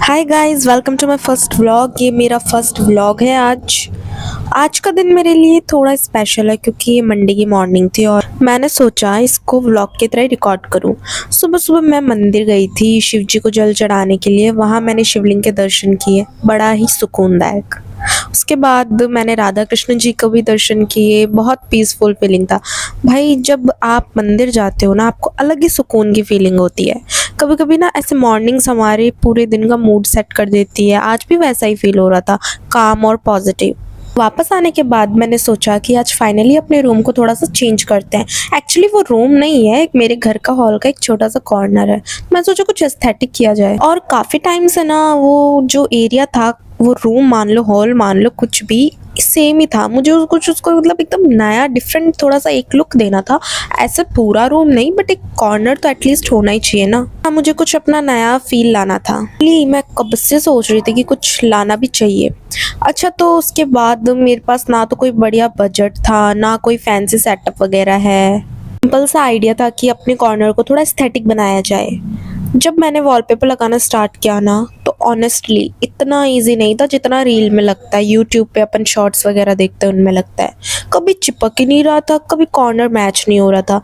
Hi guys, welcome to my first vlog. ये मेरा first vlog है। आज का दिन मेरे लिए थोड़ा स्पेशल है क्योंकि ये मंडे की मॉर्निंग थी और मैंने सोचा इसको व्लॉग की तरह रिकॉर्ड करूं। सुबह सुबह मैं मंदिर गई थी शिव जी को जल चढ़ाने के लिए। वहाँ मैंने शिवलिंग के दर्शन किए, बड़ा ही सुकूनदायक। उसके बाद मैंने राधा कृष्ण जी को भी दर्शन किए, बहुत पीसफुल फीलिंग था। भाई जब आप मंदिर जाते हो ना, आपको अलग ही सुकून की फीलिंग होती है। कभी कभी ना ऐसे मॉर्निंग्स हमारे पूरे दिन का मूड सेट कर देती है। आज भी वैसा ही फील हो रहा था, काम और पॉजिटिव। वापस आने के बाद मैंने सोचा कि आज फाइनली अपने रूम को थोड़ा सा चेंज करते हैं। एक्चुअली वो रूम नहीं है, एक मेरे घर का हॉल का एक छोटा सा कॉर्नर है। मैं सोचा कुछ एस्थेटिक किया जाए और काफ़ी टाइम से ना वो जो एरिया था, वो रूम मान लो हॉल मान लो कुछ भी सेम ही था। मुझे कुछ उसको मतलब एकदम नया डिफरेंट थोड़ा सा एक लुक देना था। ऐसे पूरा रूम नहीं बट एक कॉर्नर तो एटलीस्ट होना ही चाहिए ना। मुझे कुछ अपना नया फील लाना था। मैं कब से सोच रही थी कि कुछ लाना भी चाहिए। अच्छा, तो उसके बाद मेरे पास ना तो कोई बढ़िया बजट था, ना कोई फैंसी सेटअप वगैरह है। सिंपल सा आइडिया था कि अपने कॉर्नर को थोड़ा एस्थेटिक बनाया जाए। जब मैंने वॉलपेपर लगाना स्टार्ट किया ना, तो ऑनेस्टली इतना इजी नहीं था जितना रील में लगता है। यूट्यूब पे अपन शॉर्ट्स वगैरह देखते हैं, उनमें लगता है। कभी चिपक ही नहीं रहा था, कभी कॉर्नर मैच नहीं हो रहा था।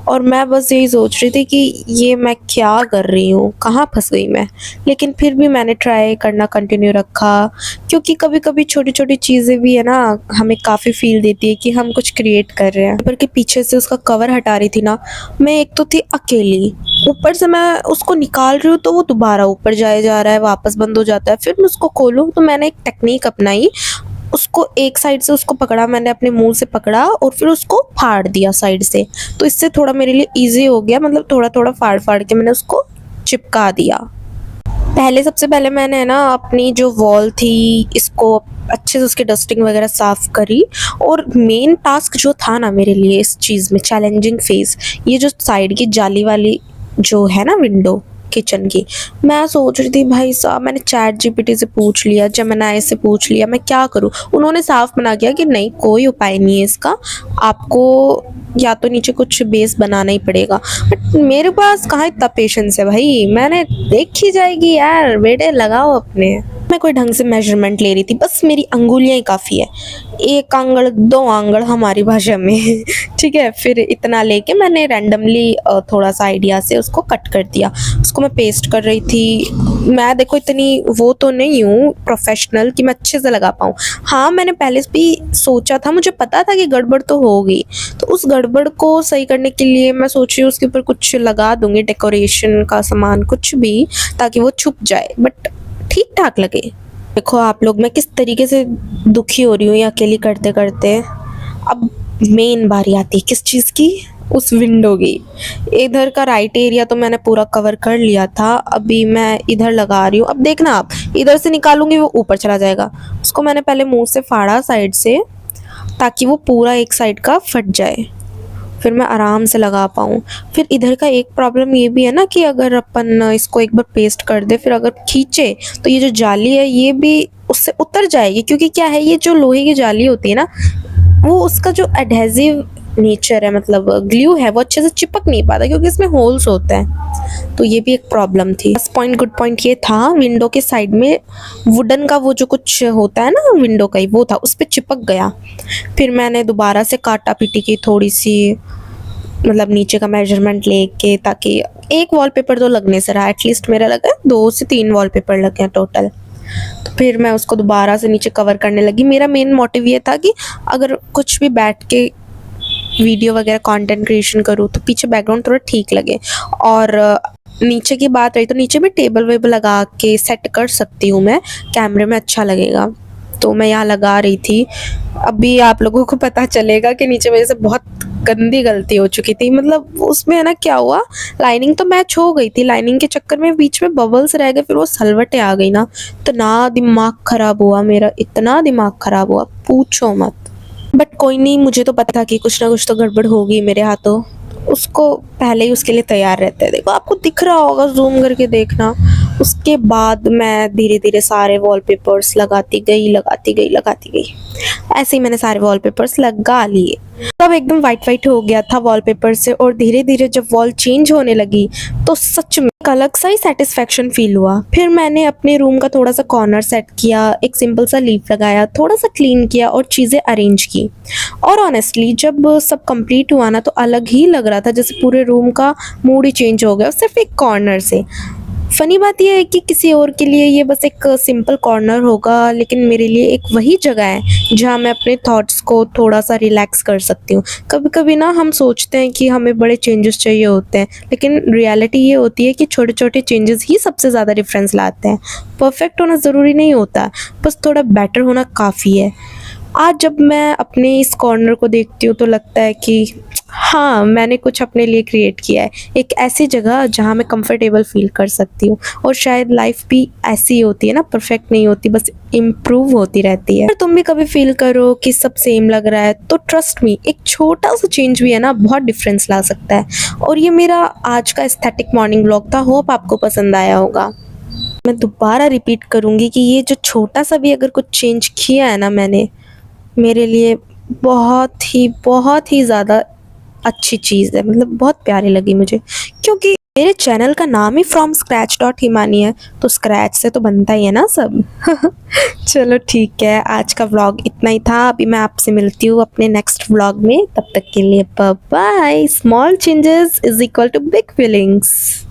और मैं बस यही सोच रही थी कि ये मैं क्या कर रही हूँ, कहाँ फंस गई मैं। लेकिन फिर भी मैंने ट्राई करना कंटिन्यू रखा, क्योंकि कभी कभी छोटी छोटी चीज़ें भी है ना, हमें काफ़ी फील देती है कि हम कुछ क्रिएट कर रहे हैं। पर के पीछे से उसका कवर हटा रही थी ना, मैं एक तो थी अकेली, ऊपर से मैं उसको निकाल रही हूँ तो वो दोबारा ऊपर जाए जा रहा है, वापस बंद हो जाता है। फिर मैं उसको खोलूँ तो मैंने एक टेक्निक अपनाई। उसको एक साइड से उसको पकड़ा, मैंने अपने मुंह से पकड़ा और फिर उसको फाड़ दिया साइड से। तो इससे थोड़ा मेरे लिए इजी हो गया, मतलब थोड़ा थोड़ा फाड़ फाड़ के मैंने उसको चिपका दिया। सबसे पहले मैंने ना अपनी जो वॉल थी इसको अच्छे से उसकी डस्टिंग वगैरह साफ करी। और मेन टास्क जो था ना मेरे लिए इस चीज़ में, चैलेंजिंग फेज, ये जो साइड की जाली वाली जो है ना विंडो किचन की। मैं सोच रही थी भाई साहब, मैंने चैट जीपीटी से पूछ लिया, जेमिनी से पूछ लिया, मैं क्या करूं। उन्होंने साफ मना किया कि नहीं, कोई उपाय नहीं है इसका, आपको या तो नीचे कुछ बेस बनाना ही पड़ेगा। बट मेरे पास कहाँ इतना पेशेंस है भाई, मैंने देखी जाएगी यार, बेटे लगाओ अपने। मैं कोई ढंग से मेजरमेंट ले रही थी, बस मेरी अंगुलियां ही काफ़ी है, एक आंगड़ दो आंगड़ हमारी भाषा में ठीक है। फिर इतना लेके मैंने रैंडमली थोड़ा सा आइडिया से उसको कट कर दिया। उसको मैं पेस्ट कर रही थी। मैं देखो इतनी वो तो नहीं हूँ प्रोफेशनल कि मैं अच्छे से लगा पाऊँ। हाँ, मैंने पहले से भी सोचा था, मुझे पता था कि गड़बड़ तो होगी। तो उस गड़बड़ को सही करने के लिए मैं सोच रही हूँ उसके ऊपर कुछ लगा दूंगी, डेकोरेशन का सामान कुछ भी, ताकि वो छुप जाए बट ठीक ठाक लगे। देखो आप लोग, मैं किस तरीके से दुखी हो रही हूँ ये अकेली करते करते। अब मेन बारी आती है किस चीज़ की, उस विंडो की। इधर का राइट एरिया तो मैंने पूरा कवर कर लिया था, अभी मैं इधर लगा रही हूँ। अब देखना आप, इधर से निकालूंगी वो ऊपर चला जाएगा। उसको मैंने पहले मुंह से फाड़ा साइड से, ताकि वो पूरा एक साइड का फट जाए, फिर मैं आराम से लगा पाऊँ। फिर इधर का एक प्रॉब्लम ये भी है ना कि अगर अपन इसको एक बार पेस्ट कर दे, फिर अगर खींचे तो ये जो जाली है ये भी उससे उतर जाएगी। क्योंकि क्या है, ये जो लोहे की जाली होती है ना, वो उसका जो एडहेसिव नेचर है, मतलब ग्लू है, वो अच्छे से चिपक नहीं पाता क्योंकि इसमें होल्स होते हैं। तो ये भी एक प्रॉब्लम थी। फर्स्ट पॉइंट, गुड पॉइंट ये था, विंडो के साइड में वुडन का वो जो कुछ होता है ना विंडो का ही, वो था, उस पर चिपक गया। फिर मैंने दोबारा से काटा पीटी की थोड़ी सी, मतलब नीचे का मेजरमेंट लेके, ताकि एक वॉलपेपर तो लगने से रहा, एटलीस्ट मेरा लगा 2 से 3 वॉलपेपर लगे हैं टोटल। तो फिर मैं उसको दोबारा से नीचे कवर करने लगी। मेरा मेन मोटिव ये था कि अगर कुछ भी बैठ के वीडियो वगैरह कंटेंट क्रिएशन करूँ तो पीछे बैकग्राउंड थोड़ा ठीक लगे। और नीचे की बात रही तो नीचे भी टेबल वेबल लगा के सेट कर सकती हूँ मैं, कैमरे में अच्छा लगेगा। तो मैं यहाँ लगा रही थी। अभी आप लोगों को पता चलेगा कि नीचे मेरे से बहुत गंदी गलती हो चुकी थी। मतलब उसमें है ना, क्या हुआ, लाइनिंग तो मैच हो गई थी, लाइनिंग के चक्कर में बीच में बबल्स रह गए, फिर वो सलवटें आ गई ना। इतना दिमाग खराब हुआ मेरा, इतना दिमाग खराब हुआ, पूछो मत। बट कोई नहीं, मुझे तो पता था कि कुछ ना कुछ तो गड़बड़ होगी मेरे हाथों। उसको पहले ही उसके लिए तैयार रहते हैं। देखो आपको दिख रहा होगा, जूम करके देखना, उसके बाद मैं धीरे धीरे सारे वॉलपेपर्स लगाती गई। ऐसे ही मैंने सारे वॉलपेपर्स लगा लिए। तब एकदम वाइट वाइट हो गया था वॉलपेपर से, और धीरे धीरे जब वॉल चेंज होने लगी तो सच में एक अलग सा ही सेटिस्फेक्शन फील हुआ। फिर मैंने अपने रूम का थोड़ा सा कॉर्नर सेट किया, एक सिंपल सा लीफ लगाया, थोड़ा सा क्लीन किया और चीज़ें अरेंज की। और ऑनेस्टली जब सब कंप्लीट हुआ ना, तो अलग ही लग रहा था, जैसे पूरे रूम का मूड ही चेंज हो गया सिर्फ एक कॉर्नर से। फनी बात यह है कि किसी और के लिए ये बस एक सिंपल कॉर्नर होगा, लेकिन मेरे लिए एक वही जगह है जहाँ मैं अपने थॉट्स को थोड़ा सा रिलैक्स कर सकती हूँ। कभी कभी ना हम सोचते हैं कि हमें बड़े चेंजेस चाहिए होते हैं, लेकिन रियलिटी ये होती है कि छोटे छोटे चेंजेस ही सबसे ज़्यादा डिफरेंस लाते हैं। परफेक्ट होना ज़रूरी नहीं होता, बस थोड़ा बेटर होना काफ़ी है। आज जब मैं अपने इस कॉर्नर को देखती हूँ तो लगता है कि हाँ, मैंने कुछ अपने लिए क्रिएट किया है, एक ऐसी जगह जहाँ मैं कंफर्टेबल फील कर सकती हूँ। और शायद लाइफ भी ऐसी होती है ना, परफेक्ट नहीं होती, बस इम्प्रूव होती रहती है। अगर तुम भी कभी फील करो कि सब सेम लग रहा है, तो ट्रस्ट मी, एक छोटा सा चेंज भी है ना, बहुत डिफरेंस ला सकता है। और ये मेरा आज का एस्थेटिक मॉर्निंग व्लॉग था, होप आपको पसंद आया होगा। मैं दोबारा रिपीट करूँगी कि ये जो छोटा सा भी अगर कुछ चेंज किया है ना मैंने, मेरे लिए बहुत ही ज़्यादा अच्छी चीज़ है, मतलब बहुत प्यारी लगी मुझे, क्योंकि मेरे चैनल का नाम ही फ्रॉम स्क्रैच डॉट हिमानी है, तो स्क्रैच से तो बनता ही है ना सब। चलो ठीक है, आज का व्लॉग इतना ही था। अभी मैं आपसे मिलती हूँ अपने नेक्स्ट व्लॉग में, तब तक के लिए bye bye. Small changes is equal to big feelings.